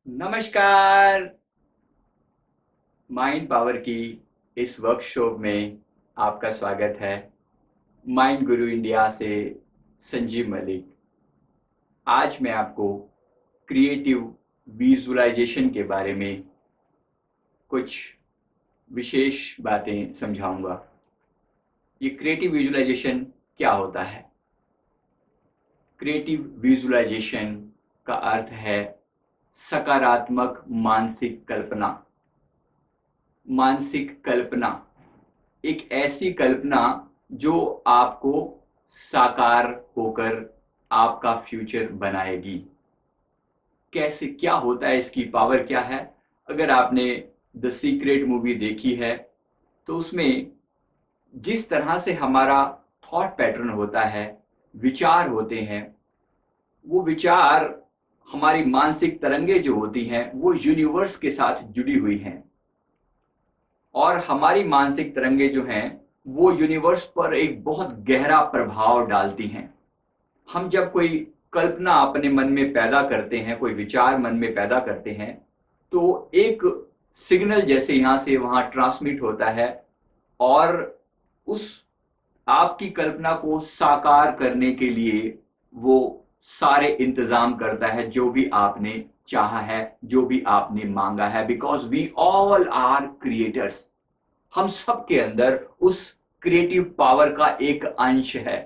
नमस्कार। Mind power की इस वर्कशॉप में आपका स्वागत है। माइंड गुरु इंडिया से संजीव मलिक। आज मैं आपको क्रिएटिव विजुअलाइजेशन के बारे में कुछ विशेष बातें समझाऊंगा। ये क्रिएटिव विजुअलाइजेशन क्या होता है? क्रिएटिव विजुअलाइजेशन का अर्थ है सकारात्मक मानसिक कल्पना। मानसिक कल्पना, एक ऐसी कल्पना जो आपको साकार होकर आपका फ्यूचर बनाएगी। कैसे, क्या होता है, इसकी पावर क्या है? अगर आपने द सीक्रेट मूवी देखी है तो उसमें जिस तरह से हमारा थॉट पैटर्न होता है, विचार होते हैं, वो विचार, हमारी मानसिक तरंगे जो होती हैं वो यूनिवर्स के साथ जुड़ी हुई हैं और हमारी मानसिक तरंगे जो हैं वो यूनिवर्स पर एक बहुत गहरा प्रभाव डालती हैं। हम जब कोई कल्पना अपने मन में पैदा करते हैं, कोई विचार मन में पैदा करते हैं, तो एक सिग्नल जैसे यहाँ से वहाँ ट्रांसमिट होता है और उस आपकी कल्पना को साकार करने के लिए वो सारे इंतजाम करता है जो भी आपने चाहा है, जो भी आपने मांगा है। Because we all are creators. हम सब के अंदर उस क्रिएटिव पावर का एक अंश है।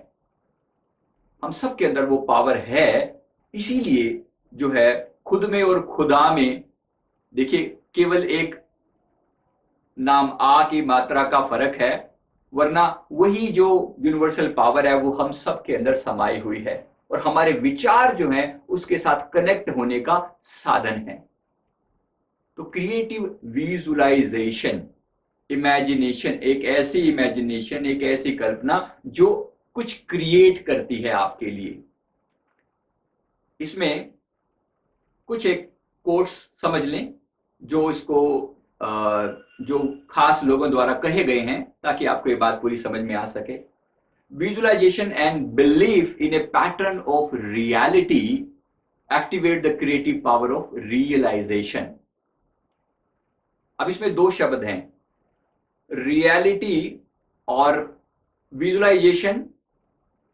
हम सब के अंदर वो पावर है। इसीलिए जो है खुद में और खुदा में, देखिए, केवल एक नाम आ की मात्रा का फर्क है, वरना वही जो यूनिवर्सल पावर है वो हम सब के अंदर समाई हुई है और हमारे विचार जो हैं उसके साथ कनेक्ट होने का साधन है। तो क्रिएटिव विजुअलाइजेशन, इमेजिनेशन, एक ऐसी कल्पना जो कुछ क्रिएट करती है आपके लिए। इसमें कुछ एक कोट्स समझ लें जो इसको जो खास लोगों द्वारा कहे गए हैं, ताकि आपको ये बात पूरी समझ में आ सके। Visualisation and belief in a pattern of reality activate the creative power of realisation. अब इसमें दो शब्द हैं, रियलिटी और visualisation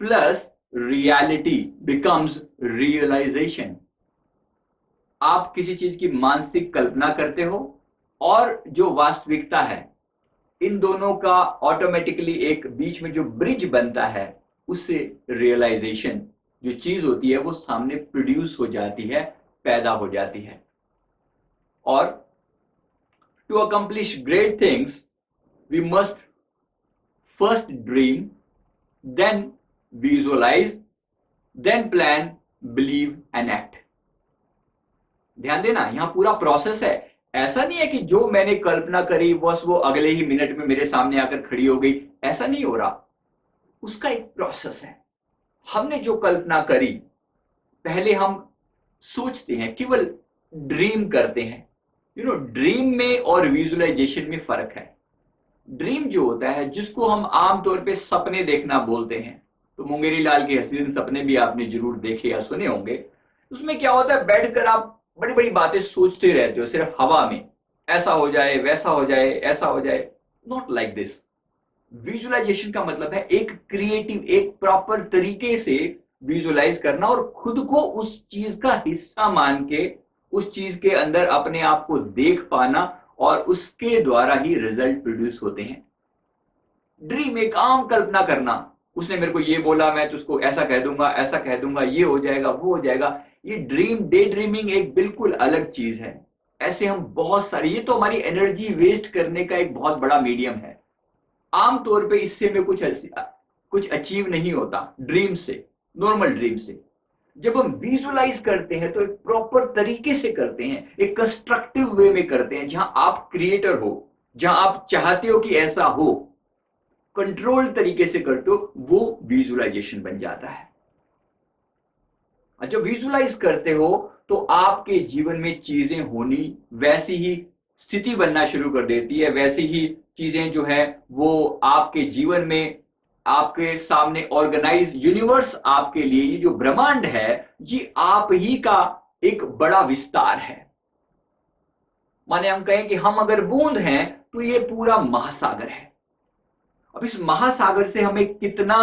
plus reality becomes realisation. आप किसी चीज की मानसिक कल्पना करते हो और जो वास्तविकता है, इन दोनों का ऑटोमेटिकली एक बीच में जो ब्रिज बनता है, उससे रियलाइजेशन जो चीज होती है वो सामने प्रोड्यूस हो जाती है, पैदा हो जाती है। और to accomplish great things we must first dream, then visualise, then plan, believe and act. ध्यान देना, यहां पूरा प्रोसेस है। ऐसा नहीं है कि जो मैंने कल्पना करी बस वो अगले ही मिनट में मेरे सामने आकर खड़ी हो गई, ऐसा नहीं हो रहा। उसका एक प्रोसेस है। हमने जो कल्पना करी, पहले हम सोचते हैं, केवल ड्रीम करते हैं। ड्रीम में और विजुअलाइजेशन में फर्क है। ड्रीम जो होता है, जिसको हम आमतौर पे सपने देखना बोलते हैं, तो मुंगेरी लाल के हसीन सपने भी आपने जरूर देखे या सुने होंगे। उसमें क्या होता है, बैठकर आप बड़ी बड़ी बातें सोचते रहते हो, सिर्फ हवा में, ऐसा हो जाए, वैसा हो जाए, ऐसा हो जाए। Not like this. विजुअलाइजेशन का मतलब है एक क्रिएटिव, एक प्रॉपर तरीके से विजुअलाइज करना और खुद को उस चीज का हिस्सा मान के उस चीज के अंदर अपने आप को देख पाना और उसके द्वारा ही रिजल्ट प्रोड्यूस होते हैं। ड्रीम एक आम कल्पना करना, उसने मेरे को ये बोला, मैं तो उसको ऐसा कह दूंगा, ऐसा कह दूंगा, ये हो जाएगा, वो हो जाएगा। ये ड्रीम, डे ड्रीमिंग एक बिल्कुल अलग चीज है। ऐसे हम बहुत सारी, ये तो हमारी एनर्जी वेस्ट करने का एक बहुत बड़ा मीडियम है। आमतौर पे इससे में कुछ अचीव नहीं होता ड्रीम से, नॉर्मल ड्रीम से। जब हम विजुअलाइज करते हैं तो एक प्रॉपर तरीके से करते हैं, एक कंस्ट्रक्टिव वे में करते हैं, जहां आप क्रिएटर हो, जहां आप चाहते हो कि ऐसा हो, कंट्रोल तरीके से करते हो, वो विजुअलाइजेशन बन जाता है। जब विजुअलाइज करते हो तो आपके जीवन में चीजें होनी, वैसी ही स्थिति बनना शुरू कर देती है, वैसी ही चीजें जो है वो आपके जीवन में, आपके सामने ऑर्गेनाइज यूनिवर्स आपके लिए, ये जो ब्रह्मांड है, ये आप ही का एक बड़ा विस्तार है। माने हम कहें कि हम अगर बूंद हैं तो ये पूरा महासागर है। अब इस महासागर से हमें कितना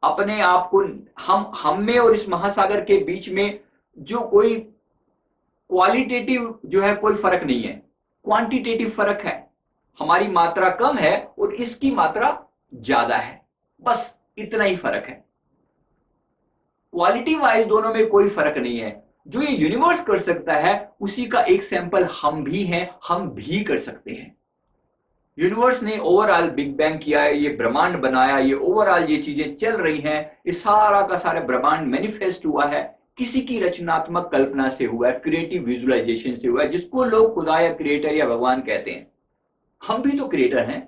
अपने आप को, हम में और इस महासागर के बीच में जो कोई क्वालिटेटिव जो है कोई फर्क नहीं है, क्वांटिटेटिव फर्क है। हमारी मात्रा कम है और इसकी मात्रा ज्यादा है, बस इतना ही फर्क है। क्वालिटी वाइज दोनों में कोई फर्क नहीं है। जो ये यूनिवर्स कर सकता है उसी का एक सैंपल हम भी हैं, हम भी कर सकते हैं। यूनिवर्स ने ओवरऑल बिग बैंग किया है, ये ब्रह्मांड बनाया, ये ओवरऑल ये चीजें चल रही हैं, ये सारा का सारा ब्रह्मांड मैनिफेस्ट हुआ है किसी की रचनात्मक कल्पना से हुआ है, क्रिएटिव विजुअलाइजेशन से हुआ है, जिसको लोग खुदा या क्रिएटर या भगवान कहते हैं। हम भी तो क्रिएटर हैं,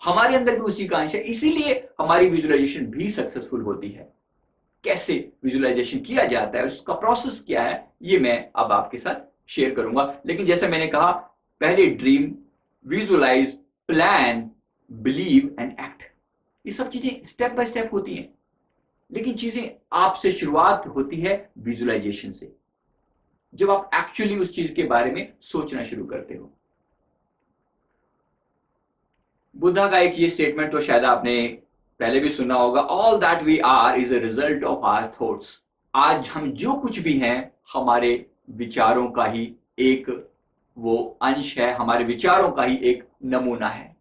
हमारे अंदर भी उसी का अंश है, इसीलिए हमारी विजुअलाइजेशन भी सक्सेसफुल होती है। कैसे विजुअलाइजेशन किया जाता है, उसका प्रोसेस क्या है, ये मैं अब आपके साथ शेयर करूंगा। लेकिन जैसे मैंने कहा, पहले dream, visualise, plan, believe and act, ये सब चीजें स्टेप बाय स्टेप होती हैं, लेकिन चीजें आपसे शुरुआत होती है विजुअलाइजेशन से, जब आप एक्चुअली उस चीज के बारे में सोचना शुरू करते हो। बुद्धा का एक ये स्टेटमेंट तो शायद आपने पहले भी सुना होगा, all that we are is a result of our thoughts. आज हम जो कुछ भी हैं हमारे विचारों का ही एक वो अंश है, हमारे विचारों का ही एक नमूना है।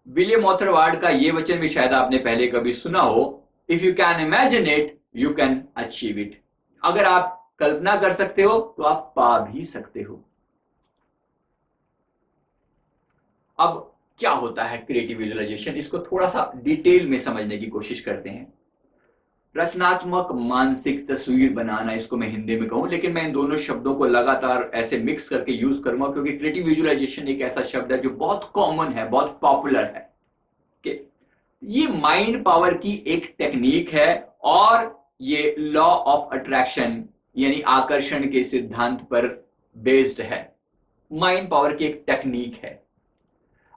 विलियम ऑथरवार्ड का ये वचन भी शायद आपने पहले कभी सुना हो, if you can imagine it you can achieve it. अगर आप कल्पना कर सकते हो तो आप पा भी सकते हो। अब क्या होता है क्रिएटिव विजुअलाइजेशन, इसको थोड़ा सा डिटेल में समझने की कोशिश करते हैं। रचनात्मक मानसिक तस्वीर बनाना, इसको मैं हिंदी में कहूं, लेकिन मैं इन दोनों शब्दों को लगातार ऐसे मिक्स करके यूज करूंगा क्योंकि क्रिएटिव विजुअलाइजेशन एक ऐसा शब्द है जो बहुत कॉमन है, बहुत पॉपुलर है कि ये माइंड पावर की एक टेक्निक है और ये लॉ ऑफ अट्रैक्शन यानी आकर्षण के सिद्धांत पर बेस्ड है। माइंड पावर की एक टेक्निक है।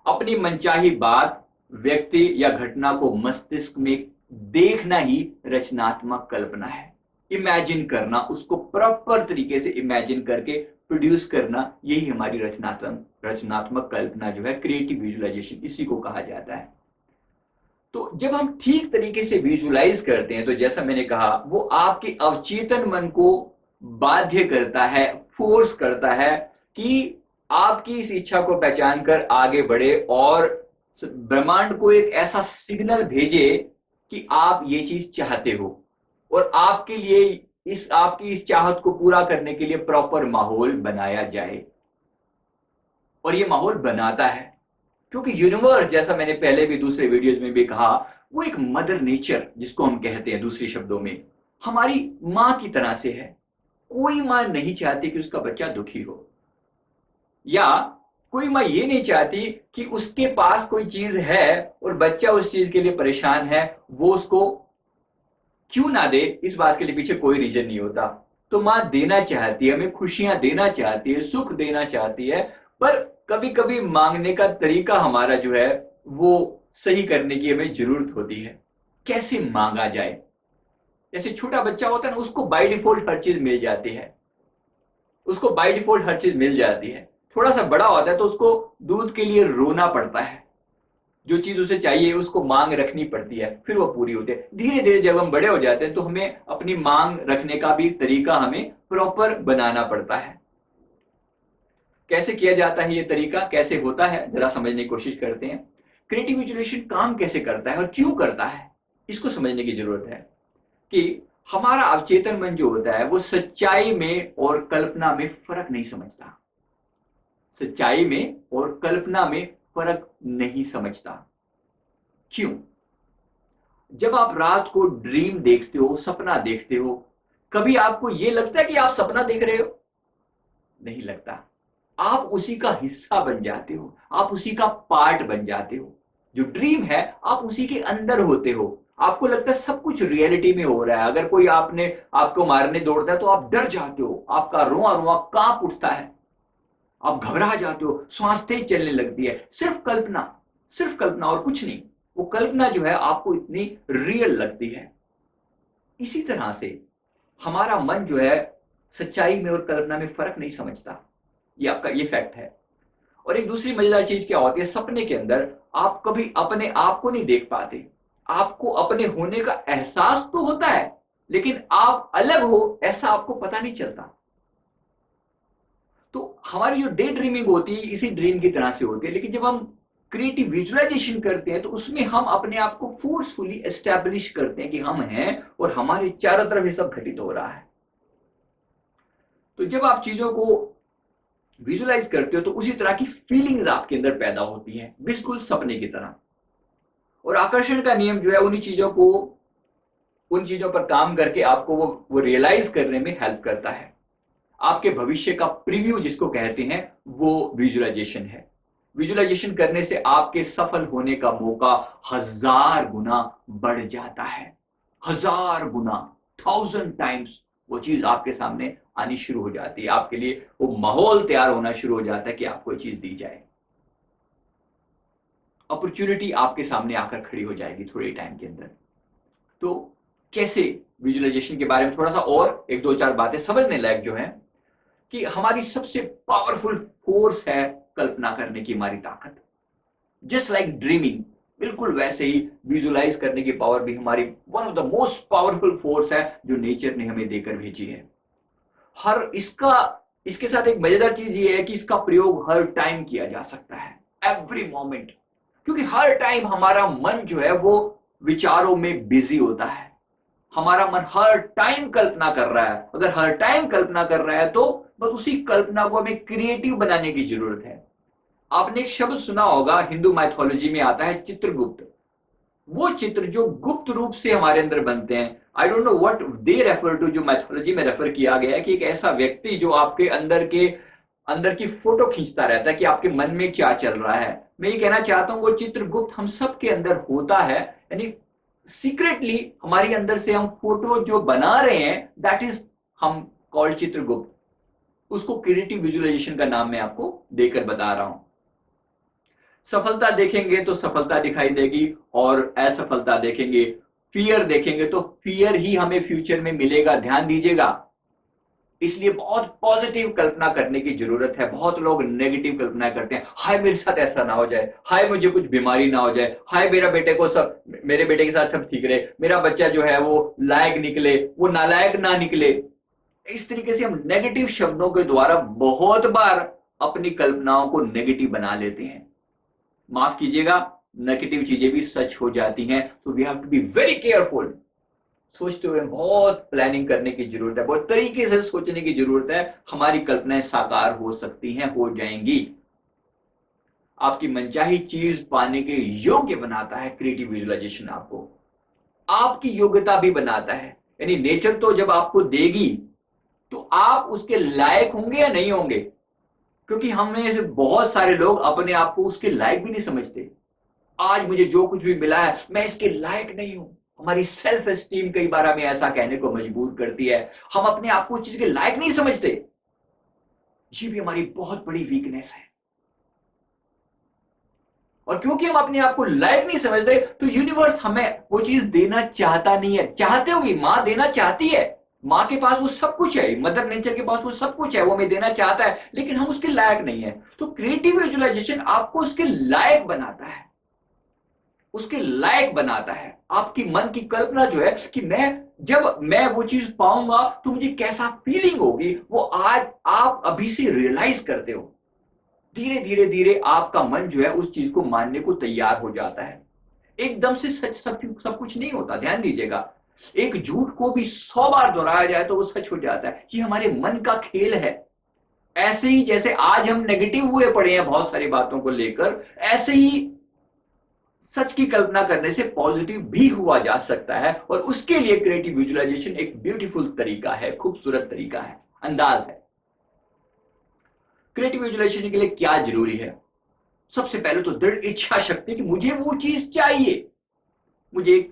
अपनी मनचाही बात, व्यक्ति या घटना को मस्तिष्क में देखना ही रचनात्मक कल्पना है। इमेजिन करना, उसको प्रॉपर तरीके से इमेजिन करके प्रोड्यूस करना, यही हमारी रचनात्मक कल्पना जो है, क्रिएटिव विजुअलाइजेशन, इसी को कहा जाता है। तो जब हम ठीक तरीके से विजुअलाइज करते हैं तो जैसा मैंने कहा, वो आपके अवचेतन मन को बाध्य करता है, फोर्स करता है कि आपकी इस इच्छा को पहचान कर आगे बढ़े और ब्रह्मांड को एक ऐसा सिग्नल भेजे कि आप ये चीज चाहते हो और आपके लिए आपकी इस चाहत को पूरा करने के लिए प्रॉपर माहौल बनाया जाए। और ये माहौल बनाता है क्योंकि यूनिवर्स, जैसा मैंने पहले भी दूसरे वीडियोज में भी कहा, वो एक मदर नेचर जिसको हम कहते हैं, दूसरे शब्दों में हमारी मां की तरह से है। कोई मां नहीं चाहती कि उसका बच्चा दुखी हो, या कोई मां ये नहीं चाहती कि उसके पास कोई चीज है और बच्चा उस चीज के लिए परेशान है, वो उसको क्यों ना दे, इस बात के लिए पीछे कोई रीजन नहीं होता। तो मां देना चाहती है, हमें खुशियां देना चाहती है, सुख देना चाहती है, पर कभी कभी मांगने का तरीका हमारा जो है वो सही करने की हमें जरूरत होती है। कैसे मांगा जाए? जैसे छोटा बच्चा होता है ना, उसको बाय डिफॉल्ट हर चीज मिल जाती है, उसको बाय डिफॉल्ट हर चीज मिल जाती है। थोड़ा सा बड़ा होता है तो उसको दूध के लिए रोना पड़ता है, जो चीज उसे चाहिए उसको मांग रखनी पड़ती है, फिर वो पूरी होती है। धीरे धीरे जब हम बड़े हो जाते हैं तो हमें अपनी मांग रखने का भी तरीका हमें प्रॉपर बनाना पड़ता है। कैसे किया जाता है ये तरीका, कैसे होता है, जरा समझने की कोशिश करते हैं। क्रिएटिव विजुअलाइजेशन काम कैसे करता है और क्यों करता है, इसको समझने की जरूरत है कि हमारा अवचेतन मन जो होता है वो सच्चाई में और कल्पना में फर्क नहीं समझता। सच्चाई में और कल्पना में फर्क नहीं समझता। क्यों? जब आप रात को ड्रीम देखते हो, सपना देखते हो, कभी आपको यह लगता है कि आप सपना देख रहे हो? नहीं लगता। आप उसी का हिस्सा बन जाते हो, आप उसी का पार्ट बन जाते हो। जो ड्रीम है आप उसी के अंदर होते हो। आपको लगता है सब कुछ रियलिटी में हो रहा है। अगर कोई आपको मारने दौड़ता है तो आप डर जाते हो, आपका रोआ रोआ कांप उठता है, आप घबरा जाते हो, सांस तेज चलने लगती है। सिर्फ कल्पना और कुछ नहीं। वो कल्पना जो है आपको इतनी रियल लगती है। इसी तरह से हमारा मन जो है सच्चाई में और कल्पना में फर्क नहीं समझता। ये आपका ये फैक्ट है। और एक दूसरी मजेदार चीज क्या होती है, सपने के अंदर आप कभी अपने आप को नहीं देख पाते। आपको अपने होने का एहसास तो होता है, लेकिन आप अलग हो ऐसा आपको पता नहीं चलता। तो हमारी जो डे ड्रीमिंग होती है इसी ड्रीम की तरह से होती है, लेकिन जब हम क्रिएटिव विजुअलाइजेशन करते हैं तो उसमें हम अपने आप को फोर्सफुली एस्टैब्लिश करते हैं कि हम हैं और हमारे चारों तरफ ये सब घटित हो रहा है। तो जब आप चीजों को विजुअलाइज करते हो तो उसी तरह की फीलिंग्स आपके अंदर पैदा होती हैं, बिल्कुल सपने की तरह। और आकर्षण का नियम जो है उन चीजों पर काम करके आपको वो रियलाइज करने में हेल्प करता है। आपके भविष्य का प्रीव्यू जिसको कहते हैं वो विजुअलाइजेशन है। विजुअलाइजेशन करने से आपके सफल होने का मौका 1000 गुना बढ़ जाता है। 1000 गुना, 1000 टाइम्स वो चीज आपके सामने आनी शुरू हो जाती है। आपके लिए वो माहौल तैयार होना शुरू हो जाता है कि आपको ये चीज दी जाए। अपॉर्चुनिटी आपके सामने आकर खड़ी हो जाएगी थोड़े टाइम के अंदर। तो कैसे विजुअलाइजेशन के बारे में थोड़ा सा और एक दो चार बातें समझने लायक जो है कि हमारी सबसे पावरफुल फोर्स है कल्पना करने की हमारी ताकत। जस्ट लाइक ड्रीमिंग, बिल्कुल वैसे ही विजुअलाइज करने की पावर भी हमारी one of the most powerful force है जो नेचर ने हमें देकर भेजी है। इसके साथ एक मजेदार चीज ये है कि इसका प्रयोग हर टाइम किया जा सकता है, एवरी मोमेंट। क्योंकि हर टाइम हमारा मन जो है वो विचारों में बिजी होता है। हमारा मन हर टाइम कल्पना कर रहा है। अगर हर टाइम कल्पना कर रहा है तो बस उसी कल्पना को हमें क्रिएटिव बनाने की जरूरत है। आपने एक शब्द सुना होगा, हिंदू माइथोलॉजी में आता है चित्रगुप्त। वो चित्र जो गुप्त रूप से हमारे अंदर बनते हैं, I don't know what they refer to, जो मैथोलॉजी में रेफर किया गया है कि एक ऐसा व्यक्ति जो आपके अंदर की फोटो खींचता रहता है कि आपके मन में क्या चल रहा है। मैं ये कहना चाहता हूं वो चित्रगुप्त हम सब के अंदर होता है। यानी सीक्रेटली हमारी अंदर से हम फोटो जो बना रहे हैं, दैट इज हम कॉल्ड चित्रगुप्त। उसको क्रिएटिव विजुअलाइजेशन का नाम मैं आपको देकर बता रहा हूं। सफलता देखेंगे तो सफलता दिखाई देगी, और असफलता देखेंगे, फियर देखेंगे तो फियर ही हमें फ्यूचर में मिलेगा। ध्यान दीजिएगा, इसलिए बहुत पॉजिटिव कल्पना करने की जरूरत है। बहुत लोग नेगेटिव कल्पना करते हैं, हाय मेरे साथ ऐसा ना हो जाए, हाय मुझे कुछ बीमारी ना हो जाए, हाय मेरे बेटे के साथ सब ठीक रहे, मेरा बच्चा जो है वो लायक निकले, वो नालायक ना निकले। इस तरीके से हम नेगेटिव शब्दों के द्वारा बहुत बार अपनी कल्पनाओं को नेगेटिव बना लेते हैं। माफ कीजिएगा, नेगेटिव चीजें भी सच हो जाती हैं। तो we have to be very careful. सोचते हुए बहुत प्लानिंग करने की जरूरत है, बहुत तरीके से सोचने की जरूरत है। हमारी कल्पनाएं साकार हो सकती हैं, हो जाएंगी। आपकी मनचाही चीज पाने के योग्य बनाता है क्रिएटिव विजुअलाइजेशन। आपको आपकी योग्यता भी बनाता है। यानी नेचर तो जब आपको देगी तो आप उसके लायक होंगे या नहीं होंगे। क्योंकि हम में से बहुत सारे लोग अपने आप को उसके लायक भी नहीं समझते। आज मुझे जो कुछ भी मिला है मैं इसके लायक नहीं हूं। हमारी सेल्फ एस्टीम कई बार हमें ऐसा कहने को मजबूर करती है। हम अपने आप को उस चीज के लायक नहीं समझते। ये भी हमारी बहुत बड़ी वीकनेस है। और क्योंकि हम अपने आप को लायक नहीं समझते तो यूनिवर्स हमें वो चीज देना चाहता नहीं है। चाहते होगी, मां देना चाहती है, मां के पास वो सब कुछ है, मदर नेचर के पास वो सब कुछ है, वो हमें देना चाहता है, लेकिन हम उसके लायक नहीं है। तो क्रिएटिव विजुअलाइजेशन आपको उसके लायक बनाता है, उसके लायक बनाता है। आपकी मन की कल्पना जो है कि जब मैं वो चीज पाऊंगा तो मुझे कैसा फीलिंग होगी, वो आज आप अभी से रियलाइज करते हो। धीरे धीरे धीरे आपका मन जो है उस चीज को मानने को तैयार हो जाता है। एकदम से सच सब कुछ नहीं होता, ध्यान दीजिएगा। एक झूठ को भी 100 बार दोहराया जाए तो वो सच हो जाता है। ये हमारे मन का खेल है। ऐसे ही जैसे आज हम नेगेटिव हुए पड़े हैं बहुत सारी बातों को लेकर, ऐसे ही सच की कल्पना करने से पॉजिटिव भी हुआ जा सकता है। और उसके लिए क्रिएटिव विजुअलाइजेशन एक ब्यूटीफुल तरीका है, खूबसूरत तरीका है, अंदाज है। क्रिएटिव विजुअलाइजेशन के लिए क्या जरूरी है? सबसे पहले तो दृढ़ इच्छा शक्ति कि मुझे वो चीज चाहिए। मुझे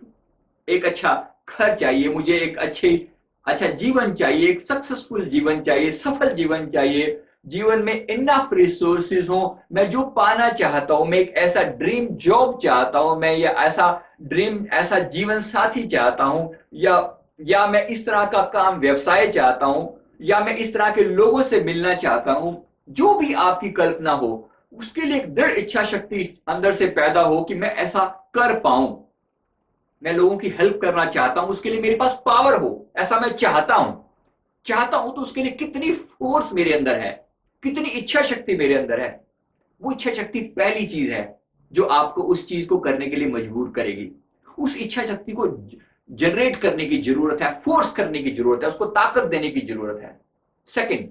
एक अच्छा घर चाहिए, मुझे एक अच्छा जीवन चाहिए, एक सक्सेसफुल जीवन चाहिए, सफल जीवन चाहिए। जीवन में इनफ रिसोर्सेज हो, मैं जो पाना चाहता हूं, मैं एक ऐसा ड्रीम जॉब चाहता हूं, मैं या ऐसा जीवन साथी चाहता हूं, या मैं इस तरह का काम व्यवसाय चाहता हूं। या मैं इस तरह के लोगों से मिलना चाहता हूं, जो भी आपकी कल्पना हो, उसके लिए एक दृढ़ इच्छा शक्ति अंदर से पैदा हो कि मैं ऐसा कर पाऊं, मैं लोगों की हेल्प करना चाहता हूं, उसके लिए मेरे पास पावर हो, ऐसा मैं चाहता हूं तो उसके लिए कितनी फोर्स मेरे अंदर है, कितनी इच्छा शक्ति मेरे अंदर है। वो इच्छा शक्ति पहली चीज है जो आपको उस चीज को करने के लिए मजबूर करेगी। उस इच्छा शक्ति को जनरेट करने की जरूरत है, फोर्स करने की जरूरत है, उसको ताकत देने की जरूरत है। सेकंड,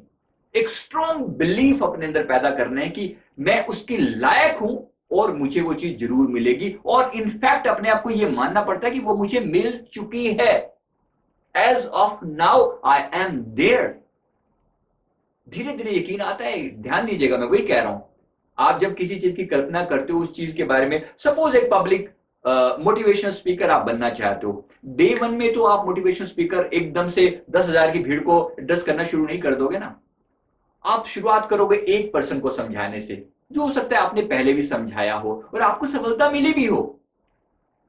एक स्ट्रॉन्ग बिलीफ अपने अंदर पैदा करना है कि मैं उसके लायक हूं और मुझे वो चीज जरूर मिलेगी, और इनफैक्ट अपने आप को यह मानना पड़ता है कि वो मुझे मिल चुकी है। As of now I am there. धीरे धीरे यकीन आता है। ध्यान दीजिएगा, मैं वही कह रहा हूं, आप जब किसी चीज की कल्पना करते हो, उस चीज के बारे में, सपोज एक पब्लिक मोटिवेशनल स्पीकर आप बनना चाहते हो, डे वन में तो आप मोटिवेशनल स्पीकर एकदम से 10,000 की भीड़ को एड्रेस करना शुरू नहीं कर दोगे ना। आप शुरुआत करोगे एक पर्सन को समझाने से, जो हो सकता है आपने पहले भी समझाया हो और आपको सफलता मिली भी हो।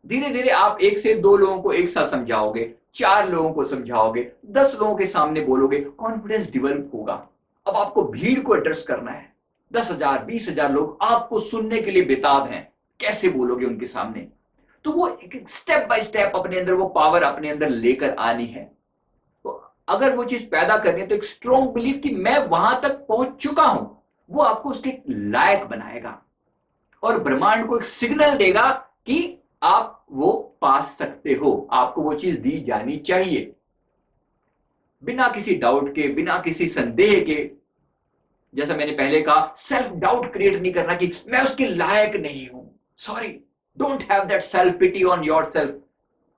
धीरे धीरे आप 1 से 2 लोगों को एक साथ समझाओगे, 4 लोगों को समझाओगे, 10 लोगों के सामने बोलोगे, कॉन्फिडेंस डेवलप होगा। अब आपको भीड़ को एड्रेस करना है। 10,000 20,000 लोग आपको सुनने के लिए बेताब हैं, कैसे बोलोगे उनके सामने। तो वो स्टेप बाय स्टेप अपने अंदर वो पावर अपने अंदर लेकर आनी है। तो अगर वो चीज पैदा करनी है तो एक स्ट्रॉन्ग बिलीफ कि मैं वहां तक पहुंच चुका हूं, वो आपको उसके लायक बनाएगा और ब्रह्मांड को एक सिग्नल देगा कि आप वो पा सकते हो, आपको वो चीज दी जानी चाहिए। बिना किसी डाउट के, बिना किसी संदेह के, जैसा मैंने पहले कहा, सेल्फ डाउट क्रिएट नहीं करना कि मैं उसके लायक नहीं हूं। Sorry, don't have that self pity on yourself.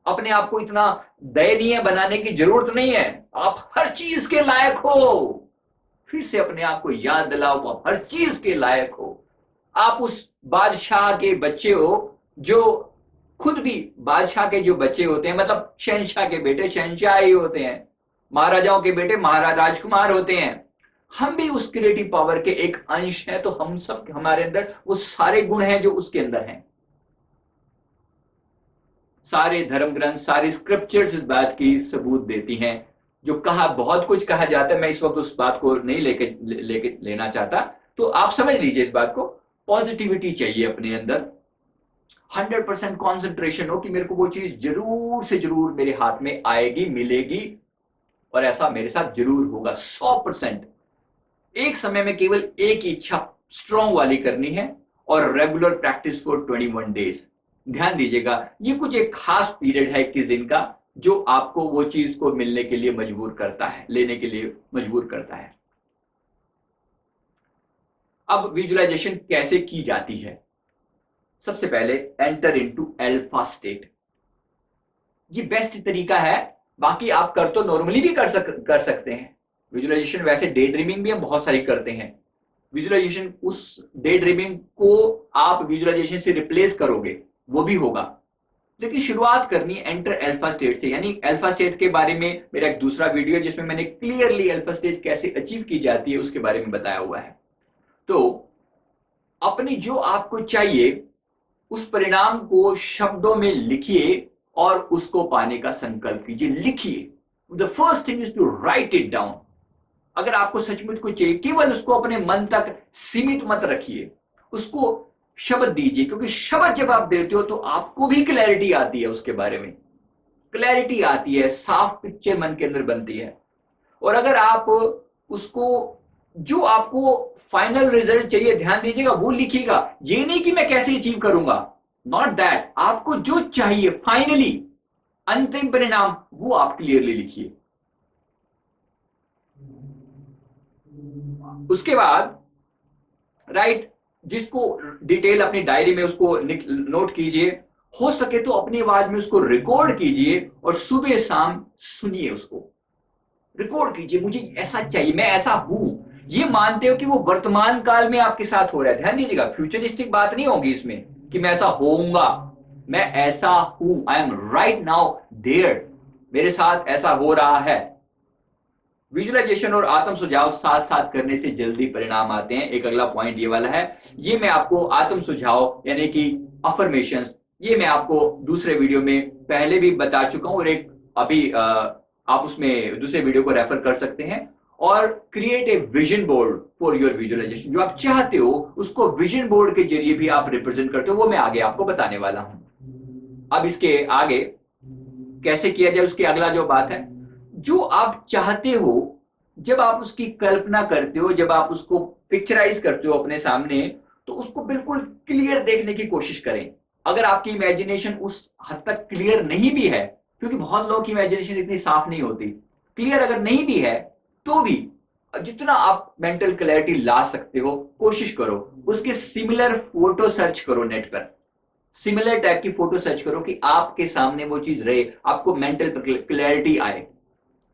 अपने आप को इतना दयनीय बनाने की जरूरत नहीं है। आप हर चीज के लायक हो। फिर से अपने आप को याद दिलाओ, आप हर चीज के लायक हो। आप उस बादशाह के बच्चे हो जो खुद भी बादशाह के जो बच्चे होते हैं, मतलब शहंशाह के बेटे शहंशाह ही होते हैं, महाराजाओं के बेटे महाराज राजकुमार होते हैं। हम भी उस क्रिएटिव पावर के एक अंश हैं, तो हम सब, हमारे अंदर वो सारे गुण हैं जो उसके अंदर हैं। सारे धर्म ग्रंथ, सारी स्क्रिप्चर्स इस बात की सबूत देती हैं। जो कहा, बहुत कुछ कहा जाता है, मैं इस वक्त उस बात को नहीं लेके लेना चाहता, तो आप समझ लीजिए इस बात को। पॉजिटिविटी चाहिए अपने अंदर, 100% कॉन्सेंट्रेशन हो कि मेरे को वो चीज जरूर से जरूर मेरे हाथ में आएगी, मिलेगी, और ऐसा मेरे साथ जरूर होगा। 100% एक समय में केवल एक ही इच्छा स्ट्रॉन्ग वाली करनी है, और रेगुलर प्रैक्टिस फॉर 21 डेज। ध्यान दीजिएगा, ये कुछ एक खास पीरियड है 21 दिन का, जो आपको वो चीज को मिलने के लिए मजबूर करता है, लेने के लिए मजबूर करता है। अब विजुअलाइजेशन कैसे की जाती है? सबसे पहले एंटर इनटू अल्फा स्टेट। ये बेस्ट तरीका है। बाकी आप कर तो नॉर्मली भी कर सकते हैं विजुअलाइजेशन। वैसे डे ड्रीमिंग भी हम बहुत सारी करते हैं। विजुअलाइजेशन, उस डे ड्रीमिंग को आप विजुअलाइजेशन से रिप्लेस करोगे, वो भी होगा, लेकिन शुरुआत करनी है एंटर अल्फा स्टेट से। यानी अल्फा स्टेट के बारे में मेरा एक दूसरा वीडियो है जिसमें मैंने क्लियरली अल्फा स्टेट कैसे अचीव की जाती है उसके बारे में बताया हुआ है। तो अपनी जो आपको चाहिए उस परिणाम को शब्दों में लिखिए और उसको पाने का संकल्प कीजिए। लिखिए, the first thing is to write it down. अगर आपको सचमुच कुछ चाहिए, केवल उसको अपने मन तक सीमित मत रखिए, उसको शब्द दीजिए, क्योंकि शब्द जब आप देते हो तो आपको भी क्लैरिटी आती है, उसके बारे में क्लैरिटी आती है, साफ पिक्चर मन के अंदर बनती है। और अगर आप उसको, जो आपको फाइनल रिजल्ट चाहिए, ध्यान दीजिएगा, वो लिखिएगा। ये नहीं कि मैं कैसे अचीव करूंगा, नॉट दैट। आपको जो चाहिए फाइनली, अंतिम परिणाम, वो आप क्लियरली लिखिए। उसके बाद राइट, जिसको डिटेल अपनी डायरी में उसको नोट कीजिए। हो सके तो अपनी आवाज में उसको रिकॉर्ड कीजिए और सुबह शाम सुनिए, उसको रिकॉर्ड कीजिए। मुझे ऐसा चाहिए, मैं ऐसा हूं। ये मानते हो कि वो वर्तमान काल में आपके साथ हो रहा है। ध्यान दीजिएगा, फ्यूचरिस्टिक बात नहीं होगी इसमें कि मैं ऐसा होऊंगा। मैं ऐसा हूं, I am right now there, मेरे साथ ऐसा हो रहा है। विजुअलाइजेशन और आत्म सुझाव साथ साथ करने से जल्दी परिणाम आते हैं। एक अगला पॉइंट ये वाला है। ये मैं आपको आत्म सुझाव यानी कि अफर्मेशंस, ये मैं आपको दूसरे वीडियो में पहले भी बता चुका हूं, और एक अभी आप उसमें दूसरे वीडियो को रेफर कर सकते हैं। और create a vision board for your visualisation. जो आप चाहते हो उसको विजन बोर्ड के जरिए भी आप रिप्रेजेंट करते हो, वो मैं आगे आपको बताने वाला हूं। अब इसके आगे कैसे किया जाए, उसकी अगला जो बात है, जो आप चाहते हो जब आप उसकी कल्पना करते हो, जब आप उसको पिक्चराइज करते हो अपने सामने, तो उसको बिल्कुल क्लियर देखने की कोशिश करें। अगर आपकी इमेजिनेशन उस हद तक क्लियर नहीं भी है, क्योंकि बहुत लोगों की इमेजिनेशन इतनी साफ नहीं होती, क्लियर अगर नहीं भी है तो भी जितना आप मेंटल क्लैरिटी ला सकते हो कोशिश करो। उसके सिमिलर फोटो सर्च करो नेट पर, सिमिलर टाइप की फोटो सर्च करो कि आपके सामने वो चीज रहे, आपको मेंटल क्लैरिटी आए।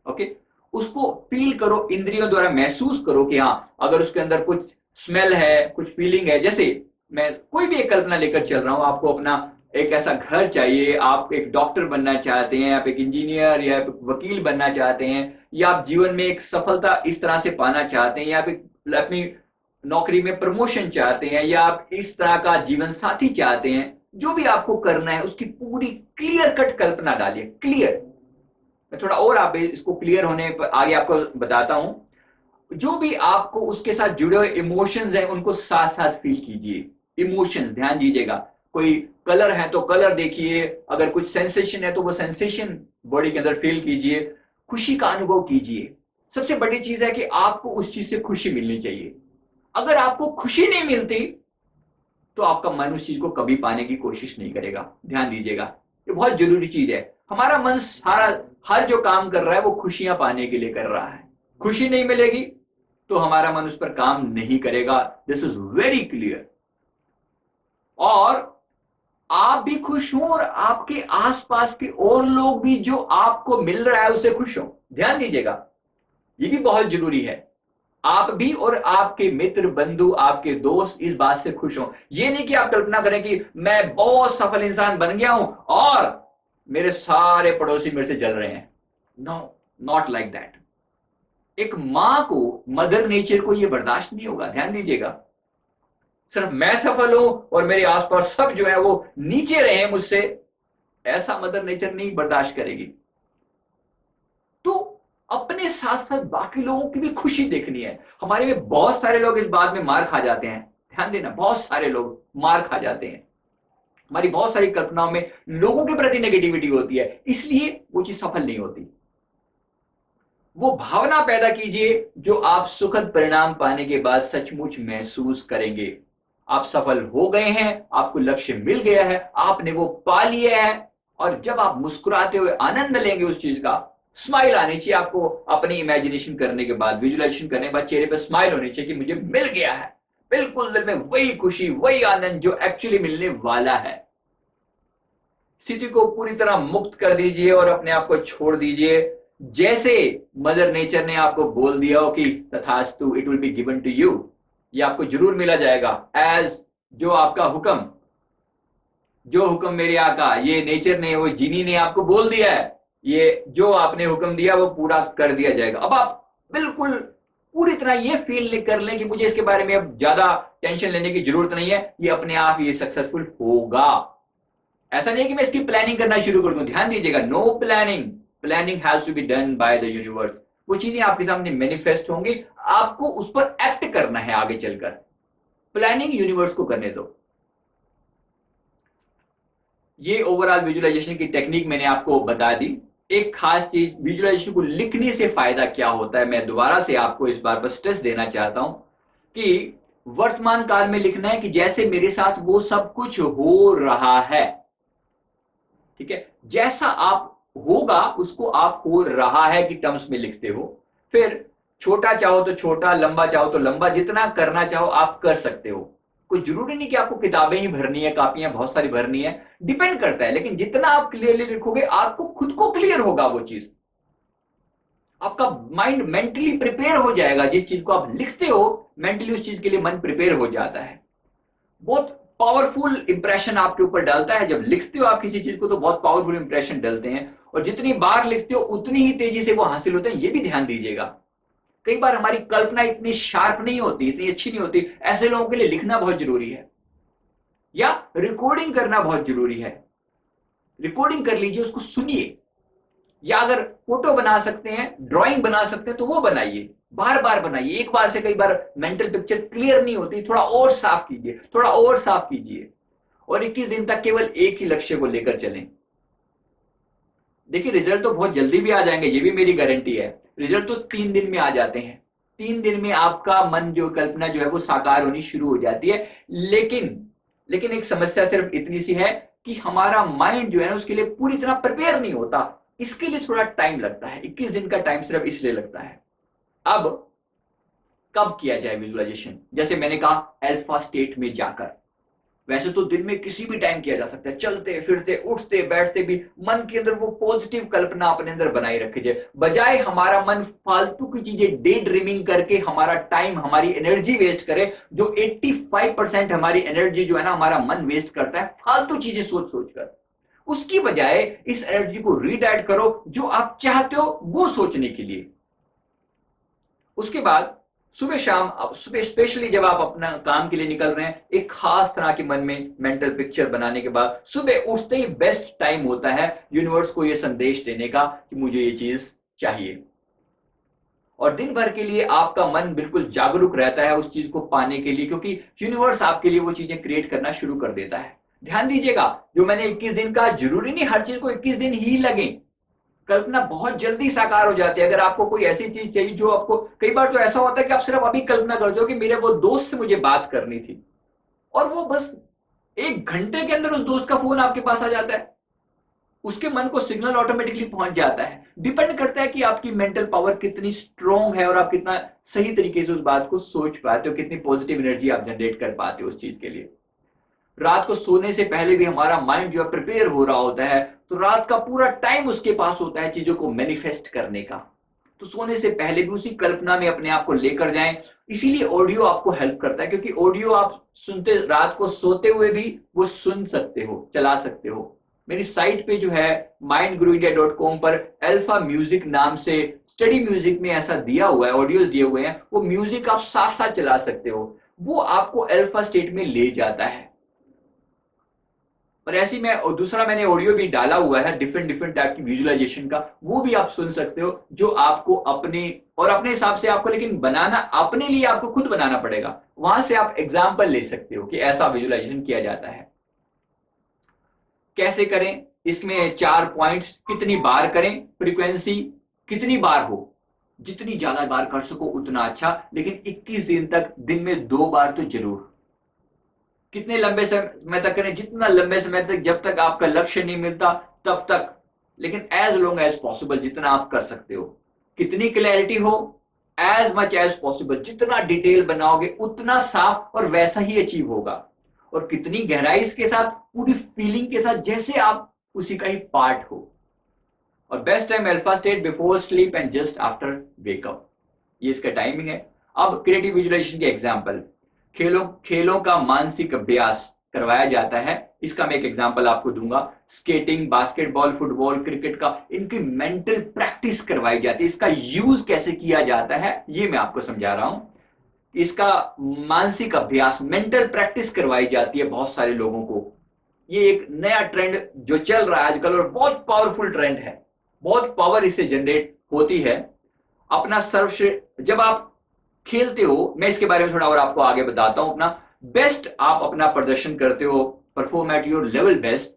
ओके, उसको फील करो, इंद्रियों द्वारा महसूस करो कि हाँ, अगर उसके अंदर कुछ स्मेल है, कुछ फीलिंग है, जैसे मैं कोई भी एक कल्पना लेकर चल रहा हूं, आपको अपना एक ऐसा घर चाहिए, आप एक डॉक्टर बनना चाहते हैं, आप एक इंजीनियर या एक वकील बनना चाहते हैं, या आप जीवन में एक सफलता इस तरह से पाना चाहते हैं, या आप अपनी नौकरी में प्रमोशन चाहते हैं, या आप इस तरह का जीवन साथी चाहते हैं, जो भी आपको करना है उसकी पूरी क्लियर कट कल्पना डालिए। क्लियर, मैं थोड़ा और आप इसको क्लियर होने पर आगे आपको बताता हूं। जो भी आपको उसके साथ जुड़े हुए इमोशंस हैं उनको साथ साथ फील कीजिए। इमोशंस ध्यान दीजिएगा, कोई कलर है तो कलर देखिए, अगर कुछ सेंसेशन है तो वो सेंसेशन बॉडी के अंदर फील कीजिए, खुशी का अनुभव कीजिए। सबसे बड़ी चीज है कि आपको उस चीज से खुशी मिलनी चाहिए। अगर आपको खुशी नहीं मिलती तो आपका मन उस चीज को कभी पाने की कोशिश नहीं करेगा। ध्यान दीजिएगा, ये बहुत जरूरी चीज है। हमारा मन सारा हर जो काम कर रहा है वो खुशियां पाने के लिए कर रहा है। खुशी नहीं मिलेगी तो हमारा मन उस पर काम नहीं करेगा। This is very clear. और आप भी खुश हो और आपके आसपास के और लोग भी जो आपको मिल रहा है उससे खुश हो। ध्यान दीजिएगा, ये भी बहुत जरूरी है। आप भी और आपके मित्र, बंधु, आपके दोस्त इस बात से खुश हो। ये नहीं कि आप कल्पना करें कि मैं बहुत सफल इंसान बन गया हूं और मेरे सारे पड़ोसी मेरे से जल रहे हैं। No, not like that. एक मां को, मदर नेचर को यह बर्दाश्त नहीं होगा। ध्यान दीजिएगा, सिर्फ मैं सफल हूं और मेरे आसपास सब जो है वो नीचे रहे मुझसे, ऐसा मदर नेचर नहीं बर्दाश्त करेगी। तो अपने साथ साथ बाकी लोगों की भी खुशी देखनी है। हमारे में बहुत सारे लोग इस बात में मार खा जाते हैं। ध्यान देना, बहुत सारे लोग मार खा जाते हैं। हमारी बहुत सारी कल्पनाओं में लोगों के प्रति नेगेटिविटी होती है, इसलिए वो चीज सफल नहीं होती। वो भावना पैदा कीजिए जो आप सुखद परिणाम पाने के बाद सचमुच महसूस करेंगे। आप सफल हो गए हैं, आपको लक्ष्य मिल गया है, आपने वो पा लिया है, और जब आप मुस्कुराते हुए आनंद लेंगे उस चीज का, स्माइल आनी चाहिए आपको। अपनी इमेजिनेशन करने के बाद, विजुअलाइजेशन करने के बाद चेहरे पर स्माइल होनी चाहिए कि मुझे मिल गया है। बिल्कुल दिल में वही खुशी, वही आनंद जो एक्चुअली मिलने वाला है। स्थिति को पूरी तरह मुक्त कर दीजिए और अपने आप को छोड़ दीजिए। जैसे मदर नेचर ने आपको बोल दिया हो कि तथास्तु, it will be given to you, ये आपको जरूर मिला जाएगा। एज जो आपका हुक्म, जो हुक्म मेरे आका, ये नेचर ने, वो जिनी ने आपको बोल दिया है, ये जो आपने हुक्म दिया वो पूरा कर दिया जाएगा। अब आप बिल्कुल पूरी तरह ये फील कर लें कि मुझे इसके बारे में अब ज्यादा टेंशन लेने की जरूरत नहीं है, ये अपने आप ये सक्सेसफुल होगा। ऐसा नहीं है कि मैं इसकी प्लानिंग करना शुरू कर दूं। ध्यान दीजिएगा, no planning, planning has to be done by the universe. वो चीजें आपके सामने मैनिफेस्ट होंगी, आपको उस पर एक्ट करना है आगे चलकर। प्लानिंग यूनिवर्स को करने दो। ये ओवरऑल विजुअलाइजेशन की टेक्निक मैंने आपको बता दी। एक खास चीज, विजुअलाइजेशन को लिखने से फायदा क्या होता है, मैं दोबारा से आपको इस बार पर स्ट्रेस देना चाहता हूं कि वर्तमान काल में लिखना है कि जैसे मेरे साथ वो सब कुछ हो रहा है। ठीक है, जैसा आप होगा उसको आप हो रहा है कि टर्म्स में लिखते हो। फिर छोटा चाहो तो छोटा, लंबा चाहो तो लंबा, जितना करना चाहो आप कर सकते हो। कोई जरूरी नहीं कि आपको किताबें ही भरनी है, कापियां बहुत सारी भरनी है, डिपेंड करता है। लेकिन जितना आप क्लियरली लिखोगे आपको खुद को क्लियर होगा वो चीज। आपका माइंड मेंटली प्रिपेयर हो जाएगा। जिस चीज को आप लिखते हो, मेंटली उस चीज के लिए मन प्रिपेयर हो जाता है। बहुत पावरफुल इंप्रेशन आपके ऊपर डालता है। जब लिखते हो आप किसी चीज को तो बहुत पावरफुल इंप्रेशन डालते हैं, और जितनी बार लिखते हो उतनी ही तेजी से वो हासिल होते हैं। ये भी ध्यान दीजिएगा, कई बार हमारी कल्पना इतनी शार्प नहीं होती, इतनी अच्छी नहीं होती। ऐसे लोगों के लिए लिखना बहुत जरूरी है, या रिकॉर्डिंग करना बहुत जरूरी है। रिकॉर्डिंग कर लीजिए, उसको सुनिए, या अगर फोटो बना सकते हैं, ड्राइंग बना सकते हैं तो वो बनाइए। बार बार बनाइए, एक बार से कई बार मेंटल पिक्चर क्लियर नहीं होती, थोड़ा और साफ कीजिए, थोड़ा और साफ कीजिए, और 21 दिन तक केवल एक ही लक्ष्य को लेकर चलें। देखिए रिजल्ट तो बहुत जल्दी भी आ जाएंगे, ये भी मेरी गारंटी है। रिजल्ट तो 3 दिन में आ जाते हैं। 3 दिन में आपका मन जो कल्पना जो है वो साकार होनी शुरू हो जाती है। लेकिन लेकिन एक समस्या सिर्फ इतनी सी है कि हमारा माइंड जो है ना उसके लिए पूरी तरह प्रिपेयर नहीं होता। इसके लिए थोड़ा टाइम लगता है। 21 दिन का टाइम सिर्फ इसलिए लगता है। अब कब किया जाए विजुअलाइजेशन? जैसे मैंने कहा, अल्फा स्टेट में जाकर। वैसे तो दिन में किसी भी टाइम किया जा सकता है, चलते फिरते उठते बैठते भी मन के अंदर वो पॉजिटिव कल्पना अपने अंदर बनाए रखे जाए, बजाय हमारा मन फालतू की चीजें डे ड्रीमिंग करके हमारा टाइम हमारी एनर्जी वेस्ट करे। जो 85% हमारी एनर्जी जो है ना हमारा मन वेस्ट करता है फालतू चीजें सोच सोच कर, उसकी बजाय इस एनर्जी को रीडायरेक्ट करो जो आप चाहते हो वो सोचने के लिए। उसके बाद सुबह शाम, सुबह स्पेशली जब आप अपना काम के लिए निकल रहे हैं, एक खास तरह के मन में मेंटल पिक्चर बनाने के बाद सुबह उठते ही बेस्ट टाइम होता है यूनिवर्स को यह संदेश देने का कि मुझे ये चीज चाहिए। और दिन भर के लिए आपका मन बिल्कुल जागरूक रहता है उस चीज को पाने के लिए, क्योंकि यूनिवर्स आपके लिए वो चीजें क्रिएट करना शुरू कर देता है। ध्यान दीजिएगा, जो मैंने 21 दिन का, जरूरी नहीं हर चीज को 21 दिन ही लगे। कल्पना बहुत जल्दी साकार हो जाती है। अगर आपको कोई ऐसी चीज चाहिए जो आपको, कई बार तो ऐसा होता है कि आप सिर्फ अभी कल्पना करते हो कि मेरे वो दोस्त से मुझे बात करनी थी, और वो बस 1 घंटे के अंदर उस दोस्त का फोन आपके पास आ जाता है, उसके मन को सिग्नल ऑटोमेटिकली पहुंच जाता है। डिपेंड करता है कि आपकी मेंटल पावर कितनी स्ट्रांग है और आप कितना सही तरीके से उस बात को सोच पाते हो, कितनी पॉजिटिव एनर्जी आप जनरेट कर पाते हो उस चीज के लिए। रात को सोने से पहले भी हमारा माइंड जो है प्रिपेयर हो रहा होता है, तो रात का पूरा टाइम उसके पास होता है चीजों को मैनिफेस्ट करने का। तो सोने से पहले भी उसी कल्पना में अपने आप को लेकर जाएं। इसीलिए ऑडियो आपको हेल्प करता है, क्योंकि ऑडियो आप सुनते, रात को सोते हुए भी वो सुन सकते हो, चला सकते हो। मेरी साइट पे जो है mindguruindia.com पर अल्फा म्यूजिक नाम से स्टडी म्यूजिक में ऐसा दिया हुआ है, ऑडियोज दिए हुए हैं, वो म्यूजिक आप साथ साथ चला सकते हो, वो आपको अल्फा स्टेट में ले जाता है। और ऐसी में, और दूसरा मैंने ऑडियो भी डाला हुआ है डिफरेंट डिफरेंट टाइप की विजुअलाइजेशन का, वो भी आप सुन सकते हो, जो आपको अपने और अपने हिसाब से आपको, लेकिन बनाना अपने लिए आपको खुद बनाना पड़ेगा। वहां से आप एग्जाम्पल ले सकते हो कि ऐसा विजुअलाइजेशन किया जाता है। कैसे करें? इसमें 4 पॉइंट्स। कितनी बार करें, फ्रीक्वेंसी कितनी बार हो, जितनी ज्यादा बार कर सको उतना अच्छा, लेकिन 21 दिन तक दिन में 2 बार तो जरूर। कितने लंबे समय तक करें? जितना लंबे समय तक, जब तक आपका लक्ष्य नहीं मिलता तब तक, लेकिन एज लॉन्ग एज पॉसिबल जितना आप कर सकते हो। कितनी क्लैरिटी हो? एज मच एज पॉसिबल, जितना डिटेल बनाओगे उतना साफ और वैसा ही अचीव होगा। और कितनी गहराई के साथ, पूरी फीलिंग के साथ, जैसे आप उसी का ही पार्ट हो। और best time alpha state before sleep and just after wake up, ये इसका टाइमिंग है। अब क्रिएटिव विजुअलाइजेशन के एग्जांपल। खेलों खेलों का मानसिक अभ्यास करवाया जाता है। इसका मैं एक एग्जांपल आपको दूंगा। स्केटिंग, बास्केटबॉल, फुटबॉल, क्रिकेट का, इनकी मेंटल प्रैक्टिस करवाई जाती है। इसका यूज कैसे किया जाता है ये मैं आपको समझा रहा हूं। इसका मानसिक अभ्यास, मेंटल प्रैक्टिस करवाई जाती है बहुत सारे लोगों को। ये एक नया ट्रेंड जो चल रहा है आजकल, और बहुत पावरफुल ट्रेंड है। बहुत पावर इससे जनरेट होती है। अपना सर्वश्रेष्ठ जब आप खेलते हो, मैं इसके बारे में थोड़ा और आपको आगे बताता हूं। अपना बेस्ट आप अपना प्रदर्शन करते हो, perform at your level best.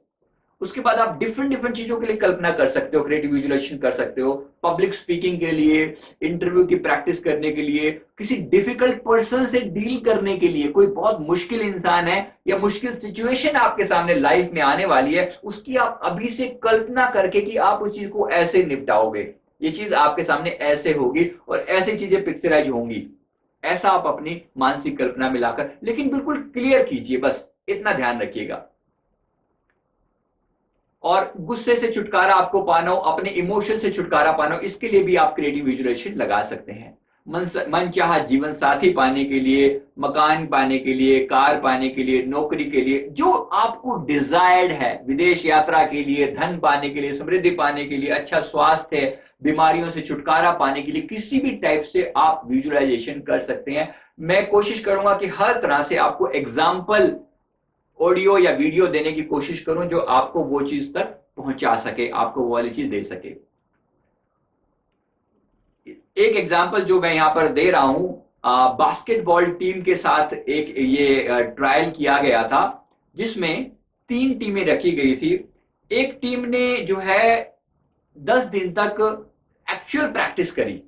उसके बाद आप डिफरेंट डिफरेंट चीजों के लिए कल्पना कर सकते हो, क्रिएटिव विजुअलाइजेशन कर सकते हो। पब्लिक स्पीकिंग के लिए, इंटरव्यू की प्रैक्टिस करने के लिए, किसी डिफिकल्ट पर्सन से डील करने के लिए, कोई बहुत मुश्किल इंसान है या मुश्किल सिचुएशन आपके सामने लाइफ में आने वाली है, उसकी आप अभी से कल्पना करके कि आप उस चीज को ऐसे निपटाओगे, ये चीज आपके सामने ऐसे होगी और ऐसी चीजें पिक्चराइज होंगी। ऐसा आप अपनी मानसिक कल्पना मिलाकर, लेकिन बिल्कुल क्लियर कीजिए, बस इतना ध्यान रखिएगा। और गुस्से से छुटकारा आपको पाना हो, अपने इमोशन से छुटकारा पाना हो, इसके लिए भी आप क्रिएटिव विजुअलाइजेशन लगा सकते हैं। मन चाहा जीवन साथी पाने के लिए, मकान पाने के लिए, कार पाने के लिए, नौकरी के लिए, जो आपको डिजायर्ड है, विदेश यात्रा के लिए, धन पाने के लिए, समृद्धि पाने के लिए, अच्छा स्वास्थ्य, बीमारियों से छुटकारा पाने के लिए, किसी भी टाइप से आप विजुअलाइजेशन कर सकते हैं। मैं कोशिश करूंगा कि हर तरह से आपको एग्जाम्पल ऑडियो या वीडियो देने की कोशिश करूं जो आपको वो चीज तक पहुंचा सके, आपको वो वाली चीज दे सके। एक एग्जांपल जो मैं यहां पर दे रहा हूं, बास्केटबॉल टीम के साथ एक ये ट्रायल किया गया था, जिसमें 3 टीमें रखी गई थी। एक टीम ने जो है 10 दिन तक एक्चुअल प्रैक्टिस करी।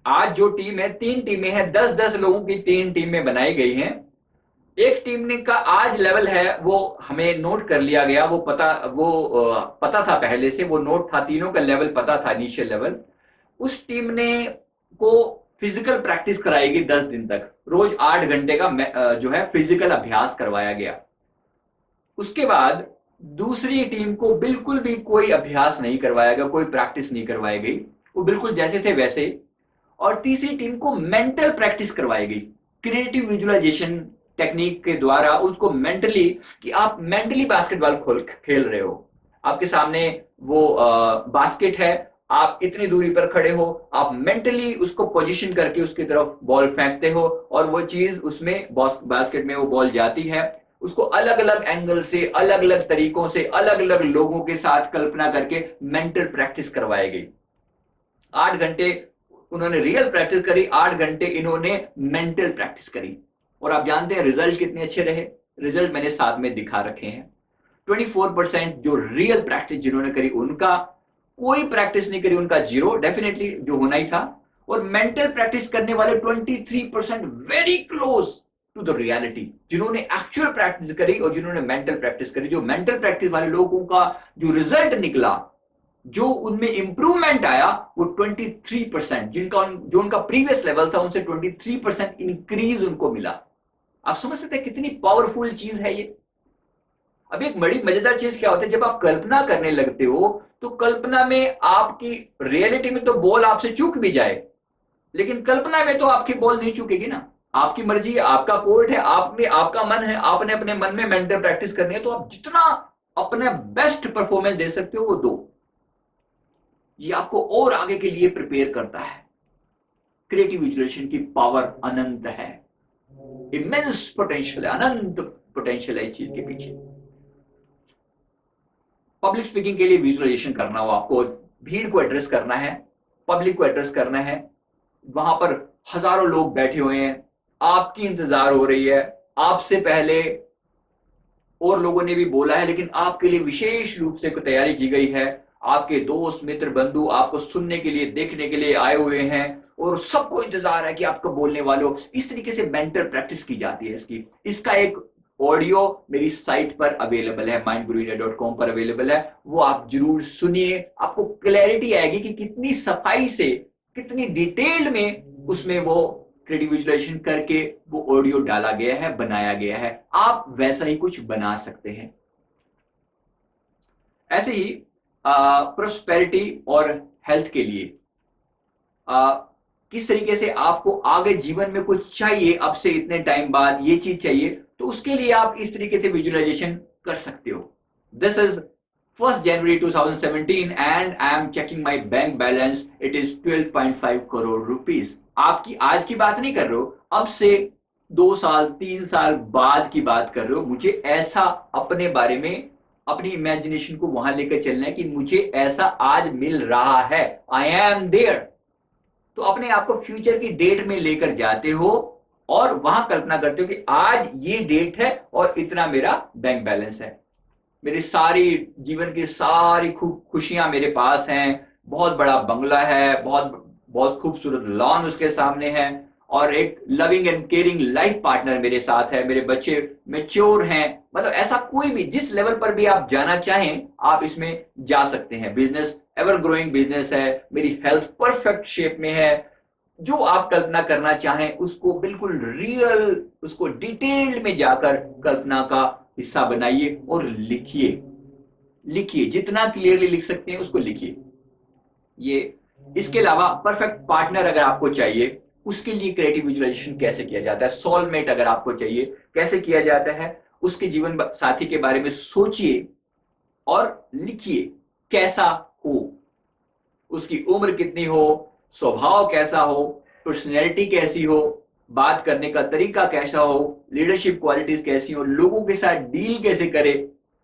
आज जो टीम है, 3 टीमें हैं, 10-10 लोगों की 3 टीमें बनाई गई हैं। एक टीम ने का आज लेवल है, वो हमें नोट कर लिया गया, पता था पहले से, वो नोट था, तीनों का लेवल पता था, इनिशियल लेवल। उस टीम ने को फिजिकल प्रैक्टिस कराएगी 10 दिन तक, रोज 8 घंटे का जो है फिजिकल अभ्यास करवाया गया। उसके बाद दूसरी टीम को बिल्कुल भी कोई अभ्यास नहीं करवाया गया, कोई प्रैक्टिस नहीं करवाई गई, वो बिल्कुल जैसे थे वैसे। और तीसरी टीम को मेंटल प्रैक्टिस करवाई गई, क्रिएटिव विजुअलाइजेशन टेक्निक के द्वारा उसको मेंटली, कि आप मेंटली बास्केटबॉल खेल रहे हो, आपके सामने वो बास्केट है, आप इतनी दूरी पर खड़े हो, आप मेंटली उसको पोजीशन करके उसकी तरफ बॉल फेंकते हो, और वो चीज उसमें बास्केट में वो बॉल जाती है। उसको अलग अलग एंगल से, अलग अलग तरीकों से, अलग अलग लोगों के साथ कल्पना करके मेंटल प्रैक्टिस करवाई गई। 8 घंटे उन्होंने रियल प्रैक्टिस करी, 8 घंटे इन्होंने मेंटल प्रैक्टिस करी, और आप जानते हैं रिजल्ट कितने अच्छे रहे। रिजल्ट मैंने साथ में दिखा रखे हैं। 24% जो रियल प्रैक्टिस जिन्होंने करी उनका, कोई प्रैक्टिस नहीं करी उनका 0, डेफिनेटली जो होना ही था। और मेंटल प्रैक्टिस करने वाले 23% very close to the reality, जिन्होंने एक्चुअल प्रैक्टिस करी और जिन्होंने मेंटल प्रैक्टिस करी। जो मेंटल प्रैक्टिस वाले लोगों का जो रिजल्ट निकला, जो उनमें इंप्रूवमेंट आया, वो 23%, जो उनका प्रीवियस लेवल था उनसे 23% इंक्रीज उनको मिला। आप समझ सकते हैं कितनी पावरफुल चीज है ये। अब एक बड़ी मजेदार चीज क्या होता है, जब आप कल्पना करने लगते हो, तो कल्पना में आपकी, रियलिटी में तो बॉल आपसे चूक भी जाए, लेकिन कल्पना में तो आपकी बॉल नहीं चूकेगी ना। आपकी मर्जी है, आपका कोर्ट है, आपका मन है, आपने अपने मन में मेंटल प्रैक्टिस करनी है, तो आप जितना अपने बेस्ट परफॉर्मेंस दे सकते हो वो दो। ये आपको और आगे के लिए प्रिपेयर करता है। क्रिएटिव विजुअलाइजेशन की पावर अनंत है, इमेंस पोटेंशियल है, अनंत पोटेंशियल है इस चीज के पीछे। पब्लिक स्पीकिंग के लिए विजुअलाइजेशन करना हो, आपको भीड़ को एड्रेस करना है, पब्लिक को एड्रेस करना है, वहां पर हजारों लोग बैठे हुए हैं, आपकी इंतजार हो रही है, आपसे पहले और लोगों ने भी बोला है, लेकिन आपके लिए विशेष रूप से तैयारी की गई है। आपके दोस्त मित्र बंधु आपको सुनने के लिए, देखने के लिए आए हुए हैं, और सबको इंतजार है कि आपको बोलने वाले हो। इस तरीके से मेंटल प्रैक्टिस की जाती है इसकी। इसका एक ऑडियो मेरी साइट पर अवेलेबल है, mindguru.com पर अवेलेबल है, वो आप जरूर सुनिए। आपको क्लैरिटी आएगी कि कितनी सफाई से, कितनी डिटेल में उसमें वो क्रिएटिव विजुअलाइजेशन करके वो ऑडियो डाला गया है, बनाया गया है। आप वैसा ही कुछ बना सकते हैं। ऐसे ही प्रोस्पेरिटी और हेल्थ के लिए किस तरीके से आपको आगे जीवन में कुछ चाहिए, अब से इतने टाइम बाद ये चीज चाहिए, तो उसके लिए आप इस तरीके से विजुअलाइजेशन कर सकते हो। This is 1st January 2017 and I am checking my bank balance, it is 12.5 crore rupees. आपकी आज की बात नहीं कर रहे हो, अब से 2 साल 3 साल बाद की बात कर रहे हो। मुझे ऐसा अपने बारे में, अपनी इमेजिनेशन को वहां लेकर चलना है कि मुझे ऐसा आज मिल रहा है, आई एम देयर। तो अपने आप को फ्यूचर की डेट में लेकर जाते हो, और वहां कल्पना करते हो कि आज ये डेट है और इतना मेरा बैंक बैलेंस है, मेरी सारी जीवन की सारी खुशियां मेरे पास हैं, बहुत बड़ा बंगला है, बहुत बहुत खूबसूरत लॉन उसके सामने है, और एक loving and caring life partner मेरे साथ है, मेरे बच्चे मैच्योर हैं। मतलब ऐसा कोई भी, जिस लेवल पर भी आप जाना चाहें आप इसमें जा सकते हैं। बिजनेस एवर ग्रोइंग बिजनेस है, मेरी हेल्थ परफेक्ट शेप में है। जो आप कल्पना करना चाहें उसको बिल्कुल रियल, उसको डिटेल्ड में जाकर कल्पना का हिस्सा बनाइए और लिखिए। लिखिए, जितना क्लियरली लिख सकते हैं उसको लिखिए। ये, इसके अलावा परफेक्ट पार्टनर अगर आपको चाहिए, उसके लिए क्रिएटिव विजुअलाइजेशन कैसे किया जाता है। सोलमेट अगर आपको चाहिए, कैसे किया जाता है, उसके जीवन साथी के बारे में सोचिए और लिखिए। कैसा हो, उसकी उम्र कितनी हो, स्वभाव कैसा हो, पर्सनैलिटी कैसी हो, बात करने का तरीका कैसा हो, लीडरशिप क्वालिटीज कैसी हो, लोगों के साथ डील कैसे करे,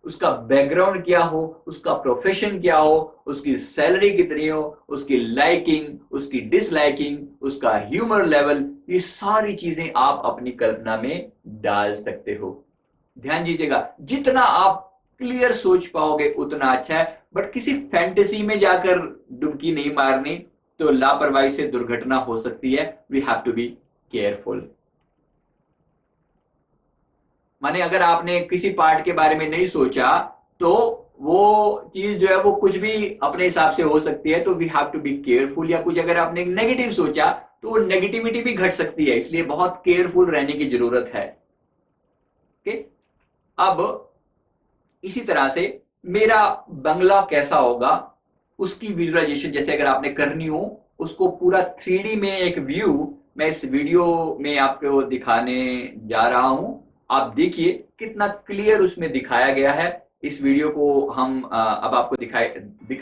उसका बैकग्राउंड क्या हो, उसका प्रोफेशन क्या हो, उसकी सैलरी कितनी हो, उसकी लाइकिंग, उसकी डिसलाइकिंग, उसका ह्यूमर लेवल, ये सारी चीजें आप अपनी कल्पना में डाल सकते हो। ध्यान दीजिएगा, जितना आप क्लियर सोच पाओगे उतना अच्छा है, बट किसी फैंटेसी में जाकर डुबकी नहीं मारनी, तो लापरवाही से दुर्घटना हो सकती है। We have to be careful. माने अगर आपने किसी पार्ट के बारे में नहीं सोचा, तो वो चीज जो है वो कुछ भी अपने हिसाब से हो सकती है, तो we have to be careful. या कुछ अगर आपने नेगेटिव सोचा, तो वो नेगेटिविटी भी घट सकती है, इसलिए बहुत केयरफुल रहने की जरूरत है। ओके। अब इसी तरह से मेरा बंगला कैसा होगा, उसकी विजुअलाइजेशन जैसे अगर आपने करनी हो, उसको पूरा 3D में एक व्यू मैं इस वीडियो में आपको दिखाने जा रहा हूं। आप देखिए कितना क्लियर उसमें दिखाया गया है। इस वीडियो को हम अब आपको दिख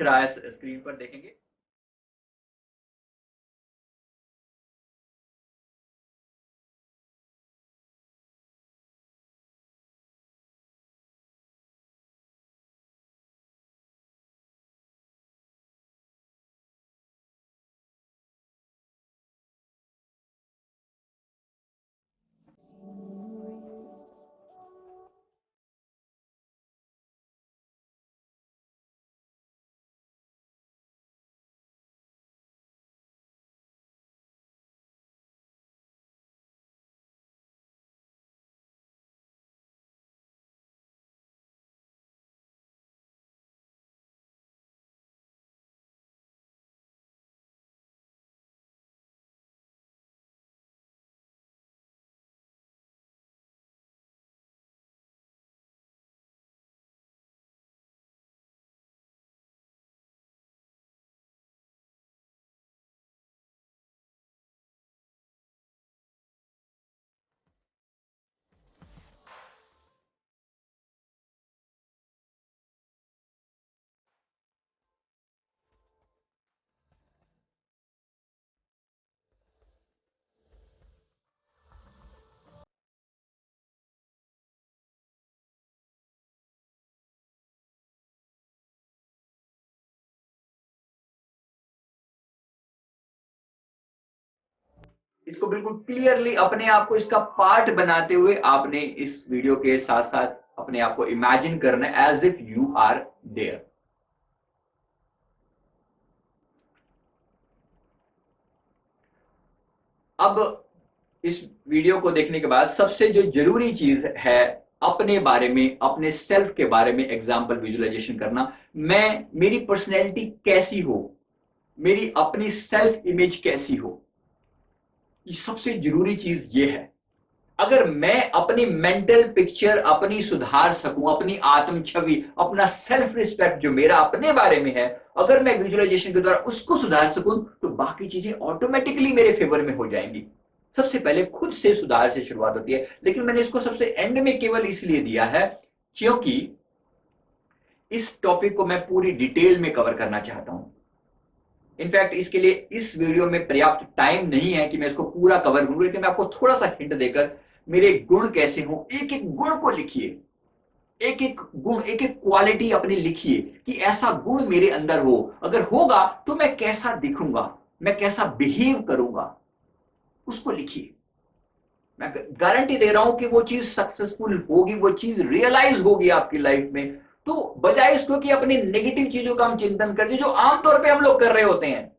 रहा है, स्क्रीन पर देखेंगे। इसको बिल्कुल क्लियरली अपने आप को इसका पार्ट बनाते हुए आपने इस वीडियो के साथ साथ अपने आप को इमेजिन करना है as if you are there. अब इस वीडियो को देखने के बाद सबसे जो जरूरी चीज है, अपने बारे में, अपने सेल्फ के बारे में एग्जाम्पल विजुअलाइजेशन करना। मैं, मेरी पर्सनैलिटी कैसी हो, मेरी अपनी सेल्फ इमेज कैसी हो, ये सबसे जरूरी चीज ये है। अगर मैं अपनी मेंटल पिक्चर अपनी सुधार सकूं, अपनी आत्म छवि, अपना सेल्फ रिस्पेक्ट जो मेरा अपने बारे में है, अगर मैं विजुअलाइजेशन के द्वारा उसको सुधार सकूं, तो बाकी चीजें ऑटोमेटिकली मेरे फेवर में हो जाएंगी। सबसे पहले खुद से सुधार से शुरुआत होती है, लेकिन मैंने इसको सबसे एंड में केवल इसलिए दिया है क्योंकि इस टॉपिक को मैं पूरी डिटेल में कवर करना चाहता हूं। इनफैक्ट इसके लिए इस वीडियो में पर्याप्त टाइम नहीं है कि मैं इसको पूरा कवर करूं, लेकिन मैं आपको थोड़ा सा हिंट देकर मेरे गुण कैसे हों, एक एक गुण को लिखिए, एक एक गुण, एक एक क्वालिटी अपनी लिखिए कि ऐसा गुण मेरे अंदर हो, अगर होगा तो मैं कैसा दिखूंगा, मैं कैसा बिहेव करूंगा, उसको लिखिए। मैं गारंटी दे रहा हूं कि वो चीज सक्सेसफुल होगी, वो चीज रियलाइज होगी आपकी लाइफ में। तो बजाय इसको कि अपनी नेगेटिव चीजों का हम चिंतन करते जो आमतौर पे हम लोग कर रहे होते हैं,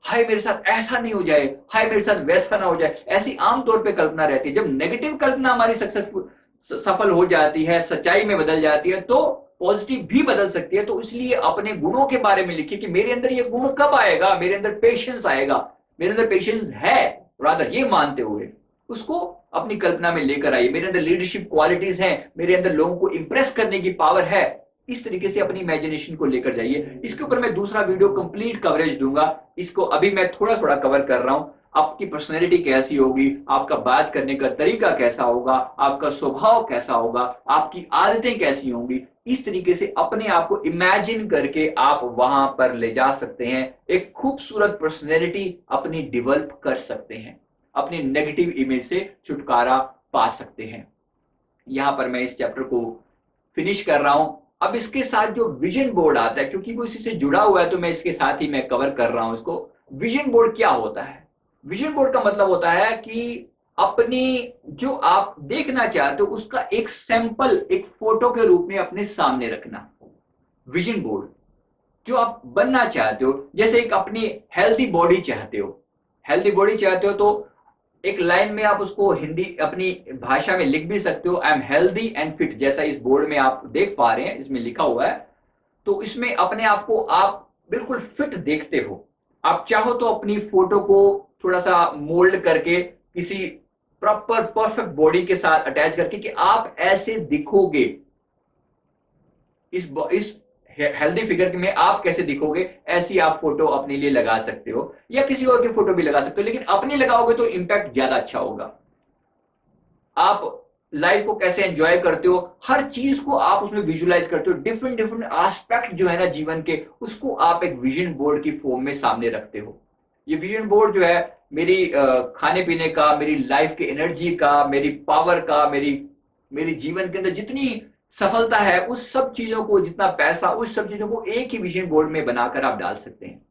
हाय मेरे साथ ऐसा नहीं हो जाए, हाय मेरे साथ वैसा ना हो जाए, ऐसी आमतौर पे कल्पना रहती है। जब नेगेटिव कल्पना हमारी सक्सेसफुल सफल हो जाती है, सच्चाई में बदल जाती है, तो पॉजिटिव भी बदल सकती है। तो इसलिए अपने गुणों के बारे में लिखिए कि मेरे अंदर ये गुण कब आएगा, मेरे अंदर पेशेंस आएगा, मेरे अंदर पेशेंस है, रादर ये मानते हुए उसको अपनी कल्पना में लेकर आइए। मेरे अंदर लीडरशिप क्वालिटीज हैं, मेरे अंदर लोगों को इंप्रेस करने की पावर है, इस तरीके से अपनी इमेजिनेशन को लेकर जाइए। इसके ऊपर मैं दूसरा वीडियो कंप्लीट कवरेज दूंगा, इसको अभी मैं थोड़ा थोड़ा कवर कर रहा हूं। आपकी पर्सनैलिटी कैसी होगी, आपका बात करने का तरीका कैसा होगा, आपका स्वभाव कैसा होगा, आपकी आदतें कैसी होंगी, इस तरीके से अपने आप को इमेजिन करके आप वहां पर ले जा सकते हैं, एक खूबसूरत पर्सनैलिटी अपनी डेवलप कर सकते हैं, अपनी नेगेटिव इमेज से छुटकारा पा सकते हैं। यहां पर मैं इस चैप्टर को फिनिश कर रहा हूं। अब इसके साथ जो विजन बोर्ड आता है, क्योंकि वो इसी से जुड़ा हुआ है तो मैं इसके साथ ही मैं कवर कर रहा हूं इसको। विजन बोर्ड क्या होता है? विजन बोर्ड का मतलब होता है कि अपनी जो आप देखना चाहते हो उसका एक सैंपल, एक फोटो के रूप में अपने सामने रखना। विजन बोर्ड जो आप बनना चाहते हो, जैसे एक अपनी हेल्दी बॉडी चाहते हो, हेल्दी बॉडी चाहते हो तो एक लाइन में आप उसको हिंदी अपनी भाषा में लिख भी सकते हो, I am healthy and fit, जैसा इस बोर्ड में आप देख पा रहे हैं, इसमें लिखा हुआ है। तो इसमें अपने आप को आप बिल्कुल फिट देखते हो। आप चाहो तो अपनी फोटो को थोड़ा सा मोल्ड करके किसी प्रॉपर परफेक्ट बॉडी के साथ अटैच करके कि आप ऐसे दिखोगे, इस हेल्दी फिगर में आप कैसे दिखोगे, ऐसी आप फोटो अपने लिए लगा सकते हो, या किसी और की फोटो भी लगा सकते हो, लेकिन अपनी लगाओगे तो इंपैक्ट ज्यादा अच्छा होगा। आप लाइफ को कैसे एंजॉय करते हो, हर चीज को आप उसमें विजुलाइज करते हो, डिफरेंट डिफरेंट एस्पेक्ट जो है ना जीवन के, उसको आप एक विजन बोर्ड की फॉर्म में सामने रखते हो। ये विजन बोर्ड जो है मेरी खाने पीने का, मेरी लाइफ की एनर्जी का, मेरी पावर का, मेरी मेरी जीवन के अंदर जितनी सफलता है, उस सब चीजों को, जितना पैसा, उस सब चीजों को एक ही विजन बोर्ड में बनाकर आप डाल सकते हैं।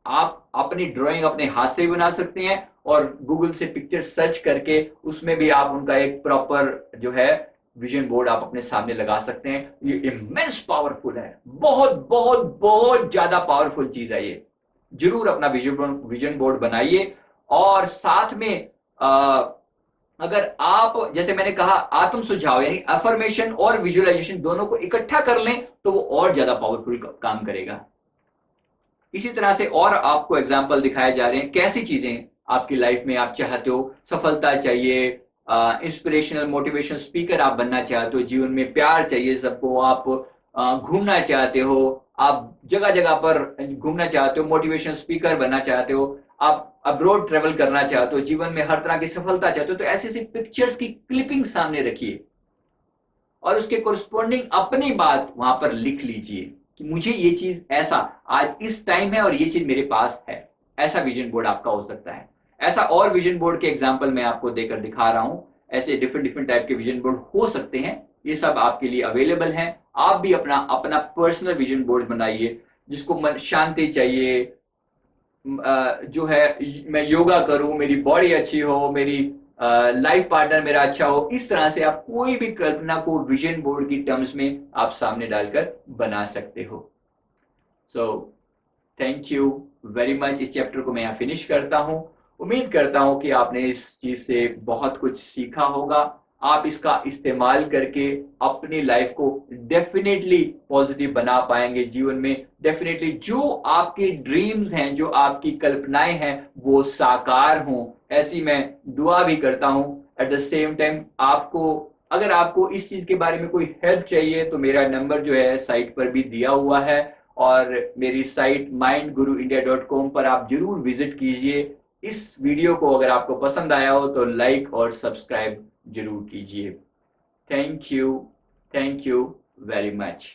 आप अपनी ड्राइंग अपने हाथ से भी बना सकते हैं और गूगल से पिक्चर सर्च करके उसमें भी आप उनका एक प्रॉपर जो है विजन बोर्ड आप अपने सामने लगा सकते हैं। ये इमेंस पावरफुल है, बहुत बहुत बहुत ज्यादा पावरफुल चीज है ये। जरूर अपना विजन बोर्ड बनाइए। और साथ में अगर आप, जैसे मैंने कहा, आत्म सुझाव यानी अफर्मेशन और विजुअलाइजेशन दोनों को इकट्ठा कर लें तो वो और ज्यादा पावरफुल काम करेगा। इसी तरह से और आपको एग्जाम्पल दिखाए जा रहे हैं, कैसी चीजें आपकी लाइफ में आप चाहते हो, सफलता चाहिए, इंस्पिरेशनल मोटिवेशनल स्पीकर आप बनना चाहते हो, जीवन में प्यार चाहिए सबको, आप घूमना चाहते हो, आप जगह जगह पर घूमना चाहते हो, मोटिवेशनल स्पीकर बनना चाहते हो, आप अब्रॉड ट्रेवल करना चाहते हो, जीवन में हर तरह की सफलता चाहते हो, तो ऐसी ऐसी पिक्चर्स की क्लिपिंग सामने रखिए और उसके कोरस्पॉन्डिंग अपनी बात वहां पर लिख लीजिए कि मुझे ये चीज ऐसा आज इस टाइम है और ये चीज मेरे पास है। ऐसा विजन बोर्ड आपका हो सकता है। ऐसा और विजन बोर्ड के एग्जाम्पल मैं आपको देकर दिखा रहा हूं। ऐसे डिफरेंट डिफरेंट टाइप के विजन बोर्ड हो सकते हैं, ये सब आपके लिए अवेलेबल हैं। आप भी अपना अपना पर्सनल विजन बोर्ड बनाइए, जिसको मन शांति चाहिए, जो है मैं योगा करूं, मेरी बॉडी अच्छी हो, मेरी लाइफ पार्टनर मेरा अच्छा हो, इस तरह से आप कोई भी कल्पना को विजन बोर्ड की टर्म्स में आप सामने डालकर बना सकते हो। So thank you very much. इस चैप्टर को मैं यहाँ फिनिश करता हूँ। उम्मीद करता हूँ कि आपने इस चीज से बहुत कुछ सीखा होगा। आप इसका इस्तेमाल करके अपनी लाइफ को डेफिनेटली पॉजिटिव बना पाएंगे। जीवन में डेफिनेटली जो आपके ड्रीम्स हैं, जो आपकी कल्पनाएं हैं, वो साकार हों, ऐसी मैं दुआ भी करता हूँ। एट द सेम टाइम आपको, अगर आपको इस चीज के बारे में कोई हेल्प चाहिए तो मेरा नंबर जो है साइट पर भी दिया हुआ है, और मेरी साइट mindguruindia.com पर आप जरूर विजिट कीजिए। इस वीडियो को अगर आपको पसंद आया हो तो लाइक और सब्सक्राइब जरूर कीजिए। Thank you very much.